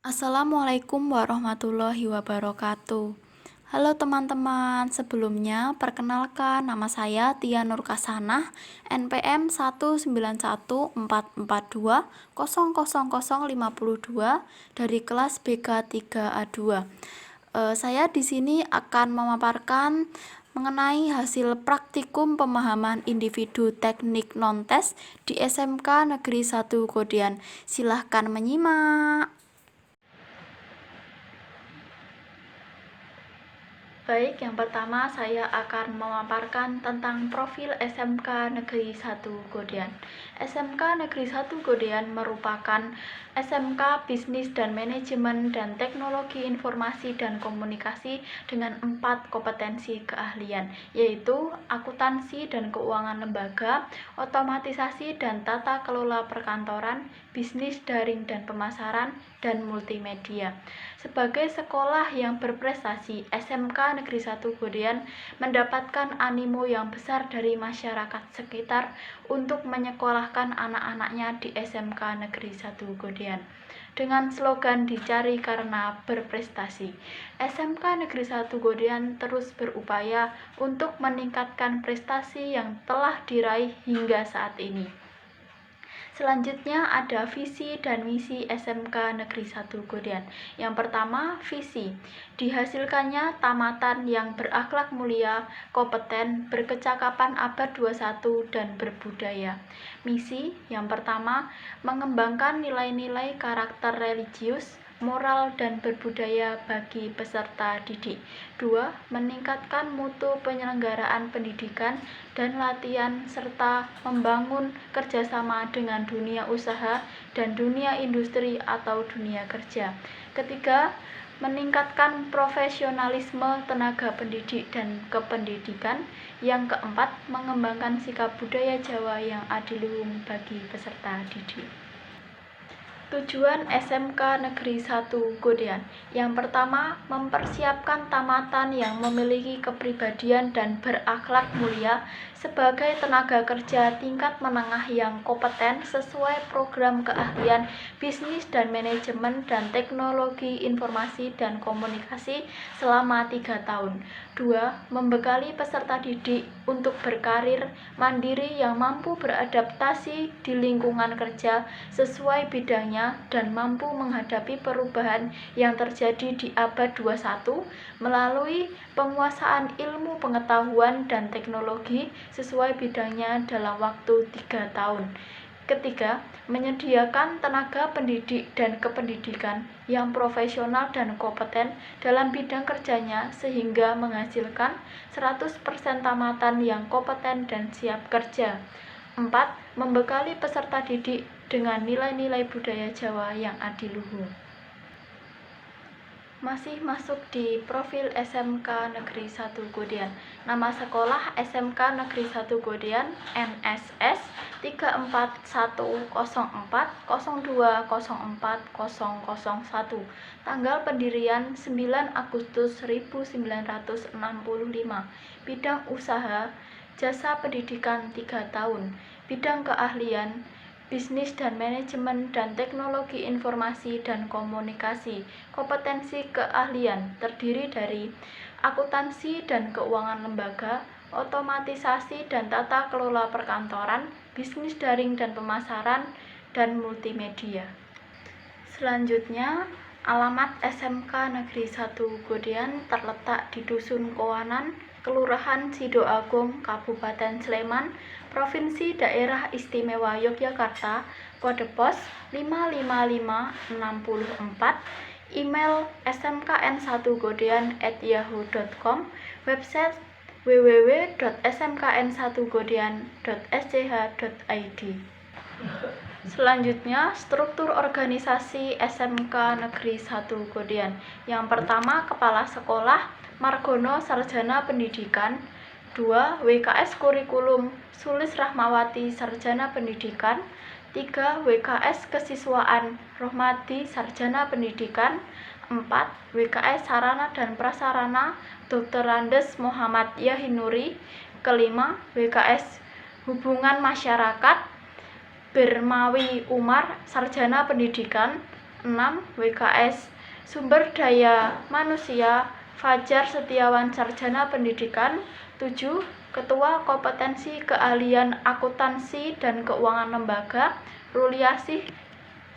Assalamualaikum warahmatullahi wabarakatuh. Halo teman-teman, sebelumnya perkenalkan nama saya Tia Nur Kasanah, NPM 19144200052 dari kelas BK 3A2. Saya di sini akan memaparkan mengenai hasil praktikum pemahaman individu teknik non-tes di SMK Negeri 1 Godian. Silahkan menyimak. Baik, yang pertama saya akan memaparkan tentang profil SMK Negeri 1 Godian. SMK Negeri 1 Godian merupakan SMK Bisnis dan Manajemen dan Teknologi Informasi dan Komunikasi dengan 4 kompetensi keahlian, yaitu akuntansi dan keuangan lembaga, otomatisasi dan tata kelola perkantoran, bisnis daring dan pemasaran, dan multimedia. Sebagai sekolah yang berprestasi, SMK Negeri 1 Godian mendapatkan animo yang besar dari masyarakat sekitar untuk menyekolahkan anak-anaknya di SMK Negeri 1 Godian. Dengan slogan dicari karena berprestasi, SMK Negeri 1 Godian terus berupaya untuk meningkatkan prestasi yang telah diraih hingga saat ini. Selanjutnya ada visi dan misi SMK Negeri 1 Godian. Yang pertama, visi. Dihasilkannya tamatan yang berakhlak mulia, kompeten, berkecakapan abad 21 dan berbudaya. Misi yang pertama, mengembangkan nilai-nilai karakter religius, moral dan berbudaya bagi peserta didik. 2. Meningkatkan mutu penyelenggaraan pendidikan dan latihan serta membangun kerjasama dengan dunia usaha dan dunia industri atau dunia kerja. Ketiga, meningkatkan profesionalisme tenaga pendidik dan kependidikan. Yang keempat, mengembangkan sikap budaya Jawa yang adiluhung bagi peserta didik. Tujuan SMK Negeri 1 Godian. Yang pertama, mempersiapkan tamatan yang memiliki kepribadian dan berakhlak mulia sebagai tenaga kerja tingkat menengah yang kompeten sesuai program keahlian bisnis dan manajemen dan teknologi informasi dan komunikasi selama 3 tahun. 2. Membekali peserta didik untuk berkarir mandiri yang mampu beradaptasi di lingkungan kerja sesuai bidangnya dan mampu menghadapi perubahan yang terjadi di abad 21 melalui penguasaan ilmu pengetahuan dan teknologi sesuai bidangnya dalam waktu 3 tahun. Ketiga, menyediakan tenaga pendidik dan kependidikan yang profesional dan kompeten dalam bidang kerjanya sehingga menghasilkan 100% tamatan yang kompeten dan siap kerja. 4. Membekali peserta didik dengan nilai-nilai budaya Jawa yang adiluhung. Masih masuk di profil SMK Negeri 1 Godian. Nama sekolah SMK Negeri 1 Godian NSS 3410402040001. Tanggal pendirian 9 Agustus 1965. Bidang usaha jasa pendidikan 3 tahun. Bidang keahlian bisnis dan manajemen dan teknologi informasi dan komunikasi. Kompetensi keahlian terdiri dari akuntansi dan keuangan lembaga, otomatisasi dan tata kelola perkantoran, bisnis daring dan pemasaran, dan multimedia. Selanjutnya, alamat SMK Negeri 1 Godian terletak di Dusun Kowanan, Kelurahan Sidoagung, Kabupaten Sleman, Provinsi Daerah Istimewa Yogyakarta, kode pos 55564, email smkn1godian@yahoo.com, website www.smkn1godian.sch.id. Selanjutnya, struktur organisasi SMK Negeri 1 Godian. Yang pertama, Kepala Sekolah Margono Sarjana Pendidikan. 2. WKS Kurikulum Sulis Rahmawati Sarjana Pendidikan. 3. WKS Kesiswaan Rohmadi Sarjana Pendidikan. 4. WKS Sarana dan Prasarana Dr. Andes Muhammad Yahinuri. Kelima, WKS Hubungan Masyarakat Bermawi Umar Sarjana Pendidikan. 6. WKS Sumber Daya Manusia Fajar Setiawan Sarjana Pendidikan. 7. Ketua Kompetensi Keahlian Akuntansi dan Keuangan Lembaga Ruliasih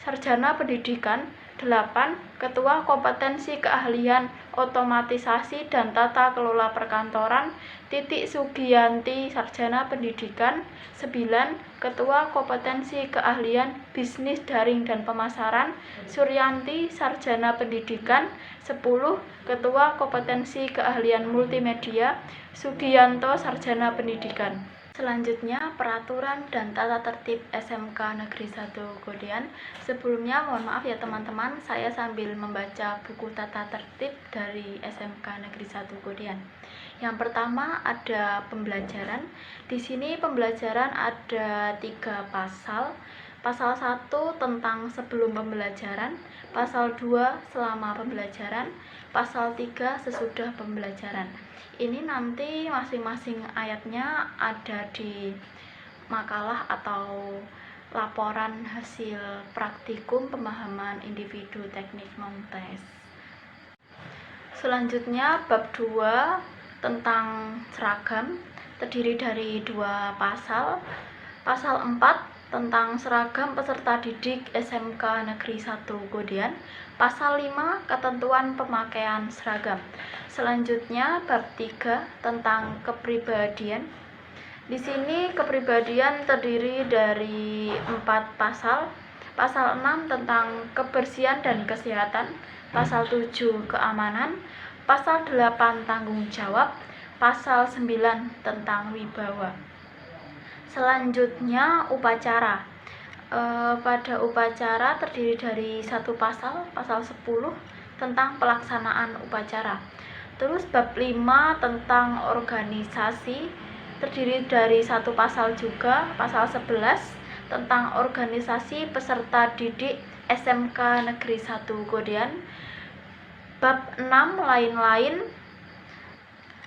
Sarjana Pendidikan. 8. Ketua Kompetensi Keahlian Otomatisasi dan Tata Kelola Perkantoran Titik Sugiyanti Sarjana Pendidikan. 9. Ketua Kompetensi Keahlian Bisnis Daring dan Pemasaran Suryanti Sarjana Pendidikan. 10. Ketua Kompetensi Keahlian Multimedia Sugiyanto Sarjana Pendidikan. Selanjutnya, peraturan dan tata tertib SMK Negeri 1 Godean. Sebelumnya, mohon maaf ya teman-teman, saya sambil membaca buku tata tertib dari SMK Negeri 1 Godean. Yang pertama ada pembelajaran. Di sini pembelajaran ada 3 pasal. Pasal 1 tentang sebelum pembelajaran, pasal 2 selama pembelajaran, pasal 3 sesudah pembelajaran. Ini nanti masing-masing ayatnya ada di makalah atau laporan hasil praktikum pemahaman individu teknik non-tes. Selanjutnya bab 2 tentang seragam terdiri dari 2 pasal. Pasal 4 tentang seragam peserta didik SMK Negeri 1 Godean. Pasal 5 ketentuan pemakaian seragam. Selanjutnya bab 3 tentang kepribadian. Di sini kepribadian terdiri dari 4 pasal. Pasal 6 tentang kebersihan dan kesehatan, pasal 7 keamanan, pasal 8 tanggung jawab, pasal 9 tentang wibawa. Selanjutnya upacara. Pada upacara terdiri dari 1 pasal, pasal 10 tentang pelaksanaan upacara. Terus bab 5 tentang organisasi terdiri dari 1 pasal juga, pasal 11 tentang organisasi peserta didik SMK Negeri 1 Godean. Bab 6 lain-lain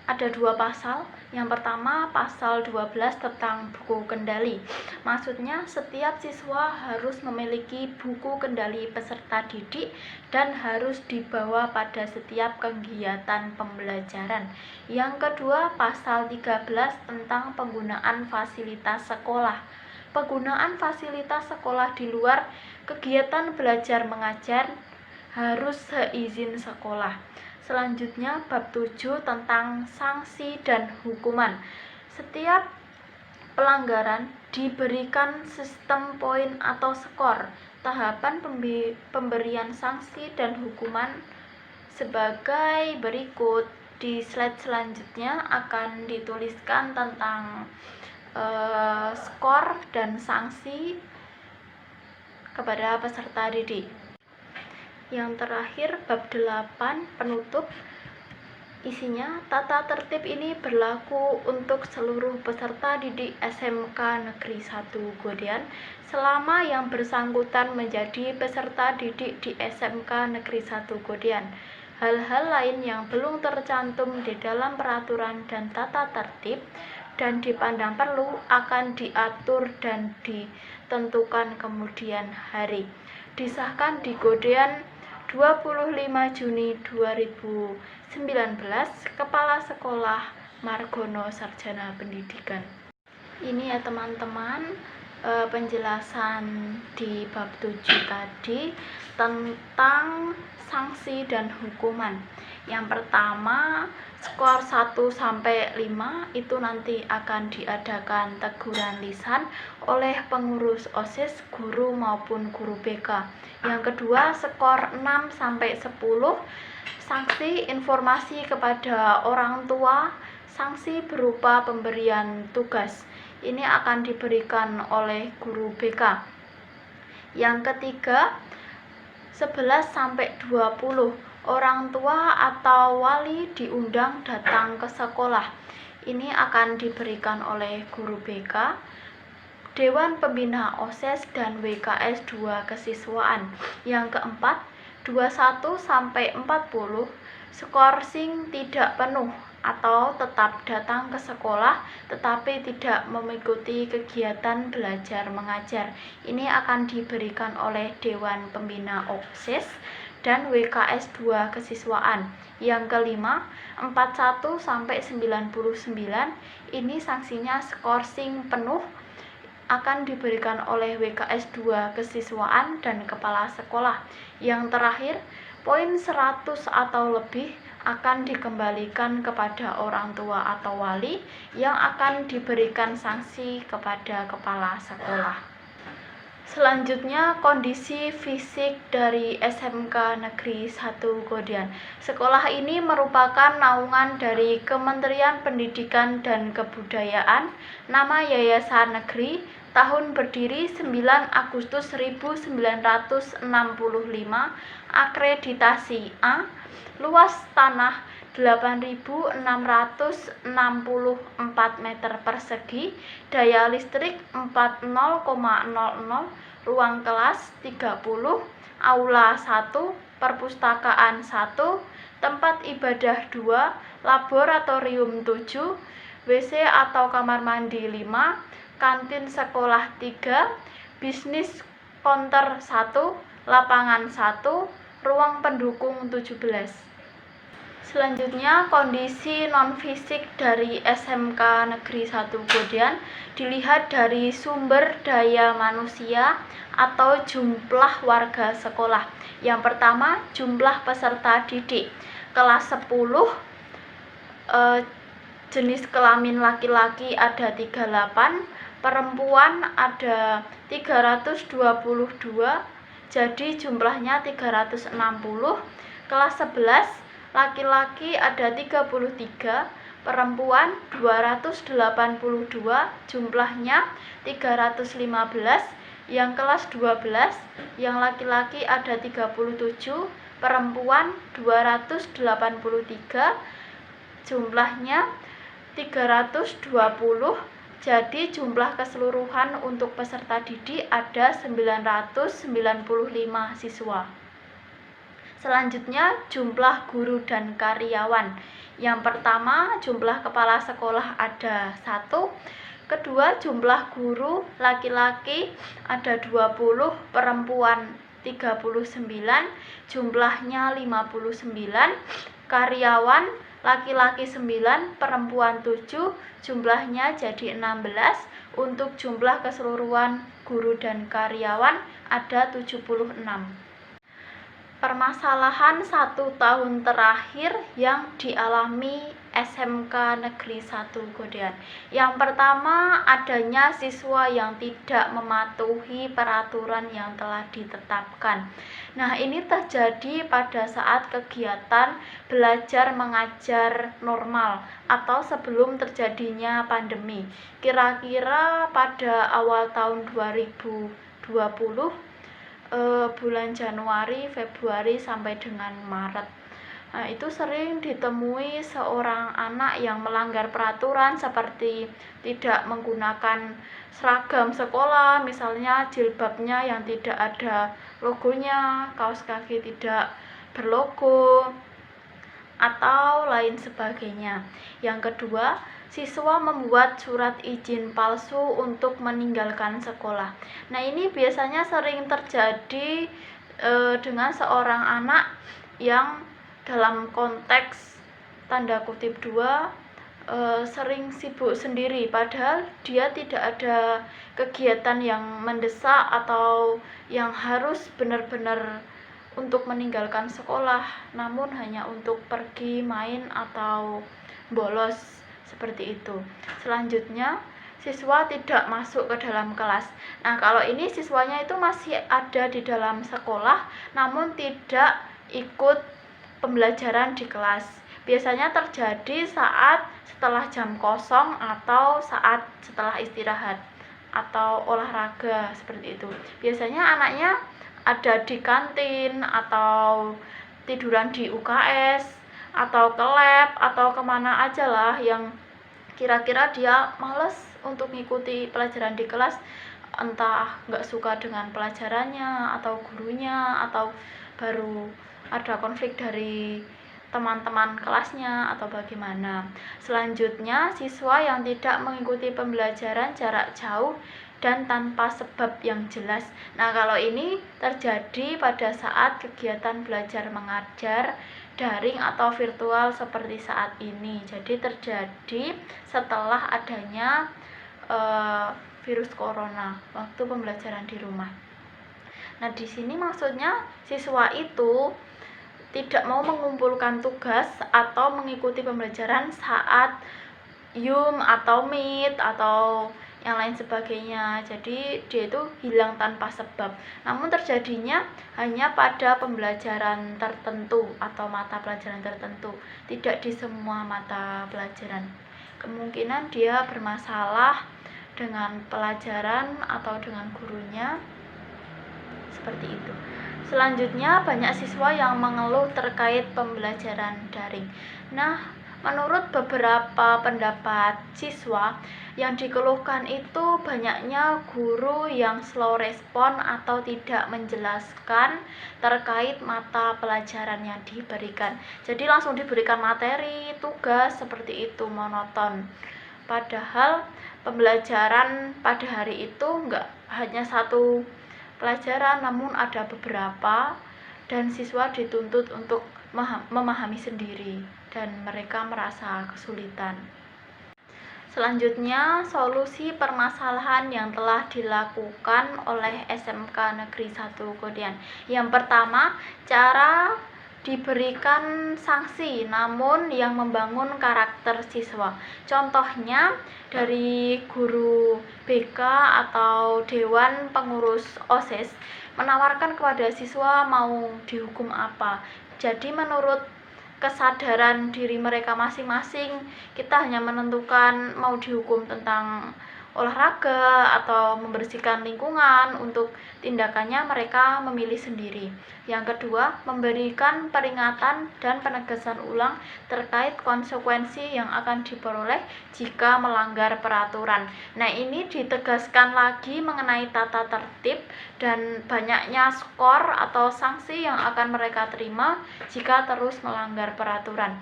ada 2 pasal. Yang pertama pasal 12 tentang buku kendali. Maksudnya setiap siswa harus memiliki buku kendali peserta didik dan harus dibawa pada setiap kegiatan pembelajaran. Yang kedua pasal 13 tentang penggunaan fasilitas sekolah. Penggunaan fasilitas sekolah di luar kegiatan belajar mengajar harus seizin sekolah. Selanjutnya bab 7 tentang sanksi dan hukuman. Setiap pelanggaran diberikan sistem poin atau skor. Tahapan pemberian sanksi dan hukuman sebagai berikut. Di slide selanjutnya akan dituliskan tentang skor dan sanksi kepada peserta didik. Yang terakhir bab 8 penutup. Isinya, tata tertib ini berlaku untuk seluruh peserta didik SMK Negeri 1 Godean selama yang bersangkutan menjadi peserta didik di SMK Negeri 1 Godean. Hal-hal lain yang belum tercantum di dalam peraturan dan tata tertib dan dipandang perlu akan diatur dan ditentukan kemudian hari. Disahkan di Godean 25 Juni 2019, Kepala Sekolah Margono Sarjana Pendidikan. Ini ya teman-teman, penjelasan di bab 7 tadi tentang sanksi dan hukuman. Yang pertama, skor 1 sampai 5 itu nanti akan diadakan teguran lisan oleh pengurus OSIS, guru maupun guru BK. Yang kedua, skor 6 sampai 10 sanksi informasi kepada orang tua, sanksi berupa pemberian tugas. Ini akan diberikan oleh guru BK. Yang ketiga, 11 sampai 20 orang tua atau wali diundang datang ke sekolah. Ini akan diberikan oleh guru BK, Dewan Pembina OSIS dan WKS 2 kesiswaan. Yang keempat, 21 sampai 40 skorsing tidak penuh atau tetap datang ke sekolah tetapi tidak mengikuti kegiatan belajar mengajar. Ini akan diberikan oleh Dewan Pembina OSIS dan WKS 2 kesiswaan. Yang kelima, 41 sampai 99 ini sanksinya skorsing penuh akan diberikan oleh WKS 2 kesiswaan dan kepala sekolah. Yang terakhir, poin 100 atau lebih akan dikembalikan kepada orang tua atau wali yang akan diberikan sanksi kepada kepala sekolah. Selanjutnya, kondisi fisik dari SMK Negeri 1 Godian. Sekolah ini merupakan naungan dari Kementerian Pendidikan dan Kebudayaan, nama Yayasan Negeri, tahun berdiri 9 Agustus 1965, akreditasi A, luas tanah 8.664 meter persegi, daya listrik 40,00, ruang kelas 30, aula 1, perpustakaan 1, tempat ibadah 2, laboratorium 7, WC atau kamar mandi 5, kantin sekolah 3, bisnis counter 1, lapangan 1, ruang pendukung 17. Selanjutnya, kondisi non-fisik dari SMK Negeri 1 Godian dilihat dari sumber daya manusia atau jumlah warga sekolah. Yang pertama, jumlah peserta didik. Kelas 10, jenis kelamin laki-laki ada 38, perempuan ada 322, jadi jumlahnya 360. Kelas 11, laki-laki ada 33, perempuan 282, jumlahnya 315. Yang kelas 12, yang laki-laki ada 37, perempuan 283, jumlahnya 320. Jadi jumlah keseluruhan untuk peserta didik ada 995 siswa. Selanjutnya, jumlah guru dan karyawan. Yang pertama, jumlah kepala sekolah ada 1. Kedua, jumlah guru laki-laki ada 20, perempuan 39, jumlahnya 59. Karyawan laki-laki 9, perempuan 7, jumlahnya jadi 16. Untuk jumlah keseluruhan guru dan karyawan ada 76. Permasalahan 1 tahun terakhir yang dialami SMK Negeri 1 Godian. Yang pertama, adanya siswa yang tidak mematuhi peraturan yang telah ditetapkan. Nah, ini terjadi pada saat kegiatan belajar mengajar normal atau sebelum terjadinya pandemi. Kira-kira pada awal tahun 2020, bulan Januari, Februari sampai dengan Maret. Nah, itu sering ditemui seorang anak yang melanggar peraturan seperti tidak menggunakan seragam sekolah, misalnya jilbabnya yang tidak ada logonya, kaos kaki tidak berlogo, atau lain sebagainya. Yang kedua, siswa membuat surat izin palsu untuk meninggalkan sekolah. Nah, ini biasanya sering terjadi dengan seorang anak yang dalam konteks tanda kutip 2 sering sibuk sendiri, padahal dia tidak ada kegiatan yang mendesak atau yang harus benar-benar untuk meninggalkan sekolah, namun hanya untuk pergi main atau bolos seperti itu. Selanjutnya, siswa tidak masuk ke dalam kelas. Nah, kalau ini siswanya itu masih ada di dalam sekolah namun tidak ikut pembelajaran di kelas. Biasanya terjadi saat setelah jam kosong atau saat setelah istirahat atau olahraga seperti itu. Biasanya anaknya ada di kantin atau tiduran di UKS atau ke lab atau kemana aja lah yang kira-kira dia males untuk mengikuti pelajaran di kelas, entah nggak suka dengan pelajarannya atau gurunya, atau baru ada konflik dari teman-teman kelasnya atau bagaimana. Selanjutnya, siswa yang tidak mengikuti pembelajaran jarak jauh dan tanpa sebab yang jelas. Nah, kalau ini terjadi pada saat kegiatan belajar mengajar daring atau virtual seperti saat ini. Jadi terjadi setelah adanya virus corona waktu pembelajaran di rumah. Nah, di sini maksudnya siswa itu tidak mau mengumpulkan tugas atau mengikuti pembelajaran saat Zoom atau Meet atau yang lain sebagainya. Jadi dia itu hilang tanpa sebab. Namun terjadinya hanya pada pembelajaran tertentu atau mata pelajaran tertentu, tidak di semua mata pelajaran. Kemungkinan dia bermasalah dengan pelajaran atau dengan gurunya, seperti itu. Selanjutnya, banyak siswa yang mengeluh terkait pembelajaran daring. Nah, menurut beberapa pendapat siswa, yang dikeluhkan itu banyaknya guru yang slow respon atau tidak menjelaskan terkait mata pelajaran yang diberikan. Jadi langsung diberikan materi, tugas seperti itu, monoton. Padahal pembelajaran pada hari itu enggak hanya satu pelajaran, namun ada beberapa, dan siswa dituntut untuk memahami sendiri dan mereka merasa kesulitan. Selanjutnya, solusi permasalahan yang telah dilakukan oleh SMK Negeri 1 Godean. Yang pertama, cara diberikan sanksi namun yang membangun karakter siswa. Contohnya dari guru BK atau Dewan Pengurus OSIS menawarkan kepada siswa mau dihukum apa. Jadi menurut kesadaran diri mereka masing-masing, kita hanya menentukan mau dihukum tentang olahraga atau membersihkan lingkungan. Untuk tindakannya mereka memilih sendiri. Yang kedua, memberikan peringatan dan penegasan ulang terkait konsekuensi yang akan diperoleh jika melanggar peraturan. Nah, ini ditegaskan lagi mengenai tata tertib dan banyaknya skor atau sanksi yang akan mereka terima jika terus melanggar peraturan.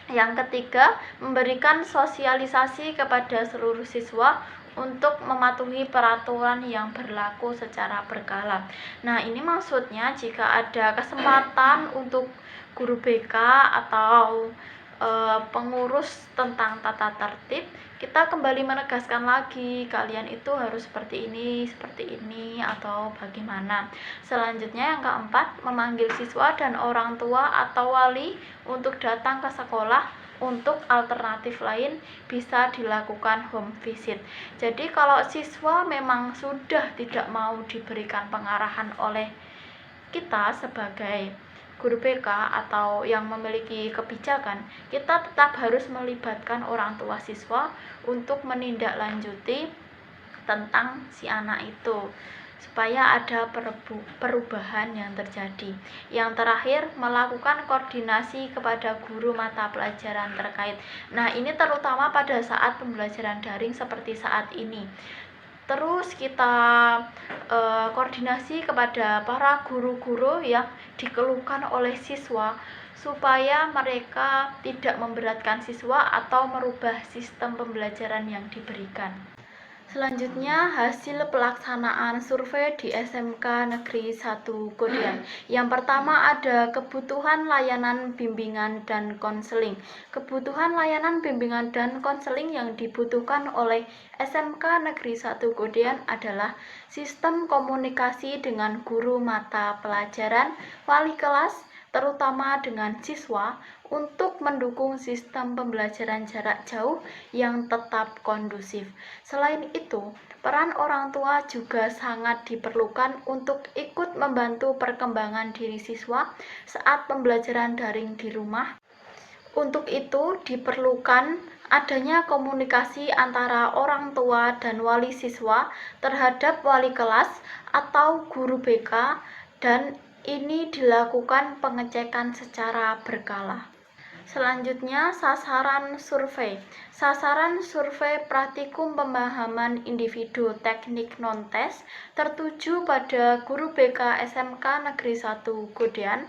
Yang ketiga, memberikan sosialisasi kepada seluruh siswa untuk mematuhi peraturan yang berlaku secara berkala. Nah, ini maksudnya jika ada kesempatan untuk guru BK atau pengurus tentang tata tertib, kita kembali menegaskan lagi kalian itu harus seperti ini atau bagaimana. Selanjutnya yang keempat, memanggil siswa dan orang tua atau wali untuk datang ke sekolah. Untuk alternatif lain bisa dilakukan home visit. Jadi kalau siswa memang sudah tidak mau diberikan pengarahan oleh kita sebagai guru BK atau yang memiliki kebijakan, kita tetap harus melibatkan orang tua siswa untuk menindaklanjuti tentang si anak itu supaya ada perubahan yang terjadi. Yang terakhir, melakukan koordinasi kepada guru mata pelajaran terkait. Nah, ini terutama pada saat pembelajaran daring seperti saat ini. Terus kita koordinasi kepada para guru-guru yang dikeluhkan oleh siswa supaya mereka tidak memberatkan siswa atau merubah sistem pembelajaran yang diberikan. Selanjutnya, hasil pelaksanaan survei di SMK Negeri 1 Godean. Yang pertama ada kebutuhan layanan bimbingan dan konseling. Kebutuhan layanan bimbingan dan konseling yang dibutuhkan oleh SMK Negeri 1 Godean adalah sistem komunikasi dengan guru mata pelajaran, wali kelas, terutama dengan siswa, untuk mendukung sistem pembelajaran jarak jauh yang tetap kondusif. Selain itu, peran orang tua juga sangat diperlukan untuk ikut membantu perkembangan diri siswa saat pembelajaran daring di rumah. Untuk itu diperlukan adanya komunikasi antara orang tua dan wali siswa terhadap wali kelas atau guru BK, dan ini dilakukan pengecekan secara berkala. Selanjutnya, sasaran survei. Sasaran survei praktikum pemahaman individu teknik non-tes tertuju pada guru BK SMK Negeri 1 Godean,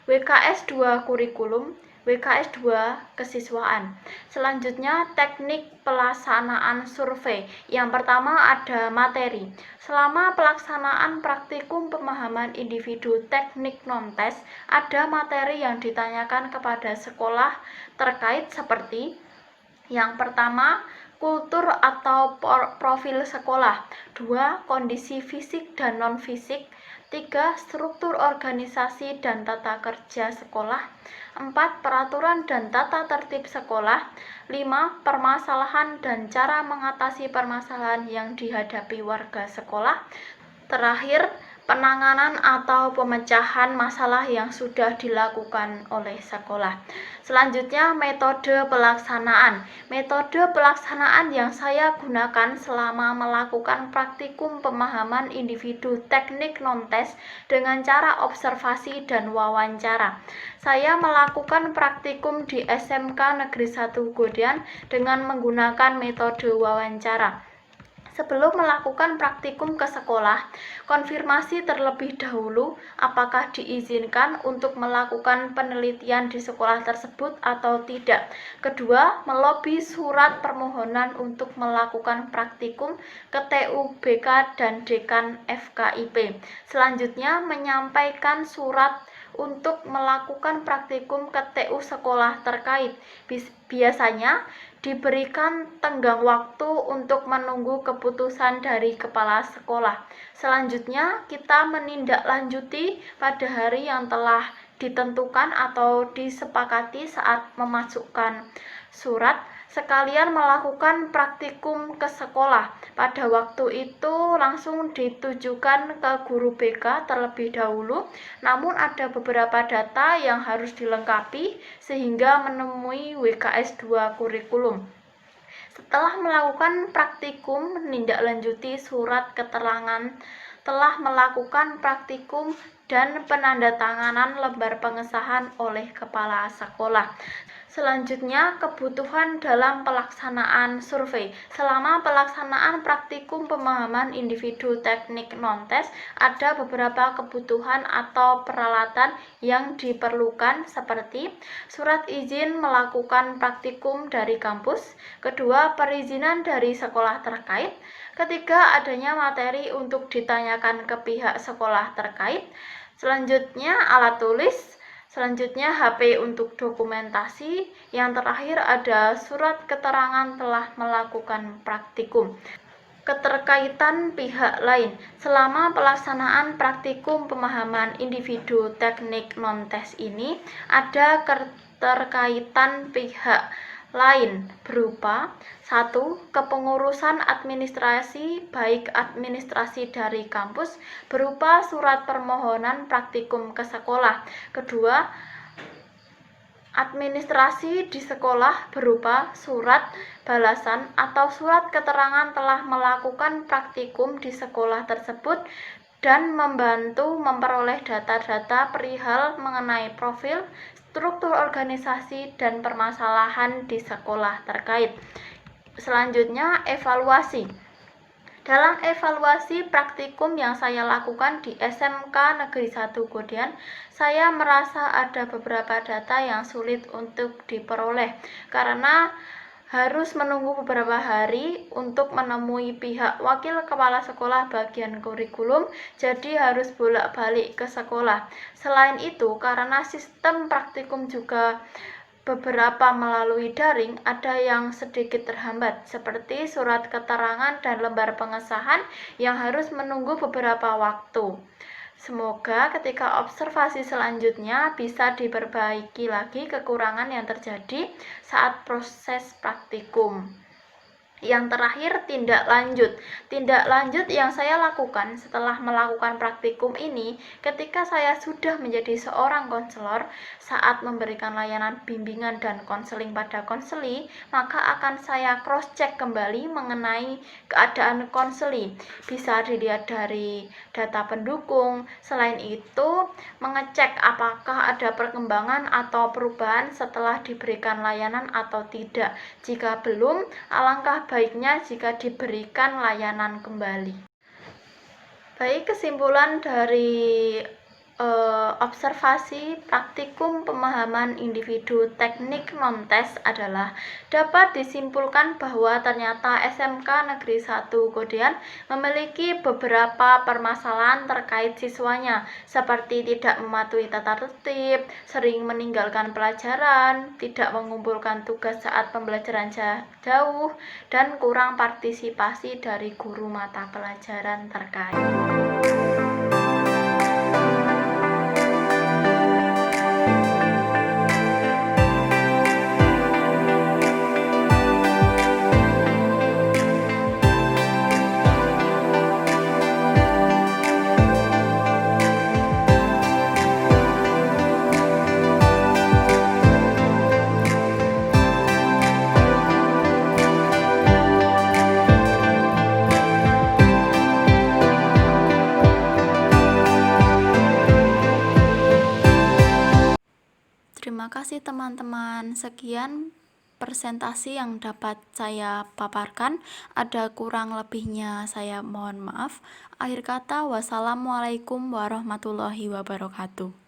WKS 2 kurikulum, WKS 2 kesiswaan. Selanjutnya teknik pelaksanaan survei. Yang pertama ada materi. Selama pelaksanaan praktikum pemahaman individu teknik non-tes, ada materi yang ditanyakan kepada sekolah terkait seperti yang pertama, kultur atau profil sekolah. 2. Kondisi fisik dan non-fisik. 3. Struktur organisasi dan tata kerja sekolah. 4. Peraturan dan tata tertib sekolah. 5. Permasalahan dan cara mengatasi permasalahan yang dihadapi warga sekolah. Terakhir, penanganan atau pemecahan masalah yang sudah dilakukan oleh sekolah. Selanjutnya, metode pelaksanaan. Metode pelaksanaan yang saya gunakan selama melakukan praktikum pemahaman individu teknik non-tes dengan cara observasi dan wawancara. Saya melakukan praktikum di SMK Negeri 1 Godean dengan menggunakan metode wawancara. Sebelum melakukan praktikum ke sekolah, konfirmasi terlebih dahulu apakah diizinkan untuk melakukan penelitian di sekolah tersebut atau tidak. Kedua, melobi surat permohonan untuk melakukan praktikum ke TUBK dan Dekan FKIP. Selanjutnya, menyampaikan surat untuk melakukan praktikum ke TU sekolah terkait. Biasanya diberikan tenggang waktu untuk menunggu keputusan dari kepala sekolah. Selanjutnya, kita menindaklanjuti pada hari yang telah ditentukan atau disepakati saat memasukkan surat, sekalian melakukan praktikum ke sekolah. Pada waktu itu langsung ditujukan ke guru BK terlebih dahulu, namun ada beberapa data yang harus dilengkapi sehingga menemui WKS 2 kurikulum. Setelah melakukan praktikum, menindaklanjuti surat keterangan telah melakukan praktikum dan penandatanganan lembar pengesahan oleh kepala sekolah. Selanjutnya, kebutuhan dalam pelaksanaan survei. Selama pelaksanaan praktikum pemahaman individu teknik non-tes, ada beberapa kebutuhan atau peralatan yang diperlukan seperti surat izin melakukan praktikum dari kampus. Kedua, perizinan dari sekolah terkait. Ketiga, adanya materi untuk ditanyakan ke pihak sekolah terkait. Selanjutnya, alat tulis. Selanjutnya, HP untuk dokumentasi. Yang terakhir ada surat keterangan telah melakukan praktikum. Keterkaitan pihak lain. Selama pelaksanaan praktikum pemahaman individu teknik non-tes ini, ada keterkaitan pihak lain berupa 1. Kepengurusan administrasi, baik administrasi dari kampus berupa surat permohonan praktikum ke sekolah. Kedua, administrasi di sekolah berupa surat balasan atau surat keterangan telah melakukan praktikum di sekolah tersebut dan membantu memperoleh data-data perihal mengenai profil, struktur organisasi, dan permasalahan di sekolah terkait. Selanjutnya, evaluasi. Dalam evaluasi praktikum yang saya lakukan di SMK Negeri 1 Godean, saya merasa ada beberapa data yang sulit untuk diperoleh karena harus menunggu beberapa hari untuk menemui pihak wakil kepala sekolah bagian kurikulum, jadi harus bolak-balik ke sekolah. Selain itu, karena sistem praktikum juga beberapa melalui daring, ada yang sedikit terhambat, seperti surat keterangan dan lembar pengesahan yang harus menunggu beberapa waktu. Semoga ketika observasi selanjutnya bisa diperbaiki lagi kekurangan yang terjadi saat proses praktikum. Yang terakhir, tindak lanjut. Tindak lanjut yang saya lakukan setelah melakukan praktikum ini, ketika saya sudah menjadi seorang konselor, saat memberikan layanan bimbingan dan konseling pada konseli, maka akan saya cross-check kembali mengenai keadaan konseli. Bisa dilihat dari data pendukung. Selain itu, mengecek apakah ada perkembangan atau perubahan setelah diberikan layanan atau tidak. Jika belum, alangkah baiknya jika diberikan layanan kembali. Baik, kesimpulan dari Observasi praktikum pemahaman individu teknik non-tes adalah dapat disimpulkan bahwa ternyata SMK Negeri 1 Godean memiliki beberapa permasalahan terkait siswanya, seperti tidak mematuhi tata tertib, sering meninggalkan pelajaran, tidak mengumpulkan tugas saat pembelajaran jauh, dan kurang partisipasi dari guru mata pelajaran terkait. Terima kasih teman-teman. Sekian presentasi yang dapat saya paparkan. Ada kurang lebihnya saya mohon maaf. Akhir kata, wassalamualaikum warahmatullahi wabarakatuh.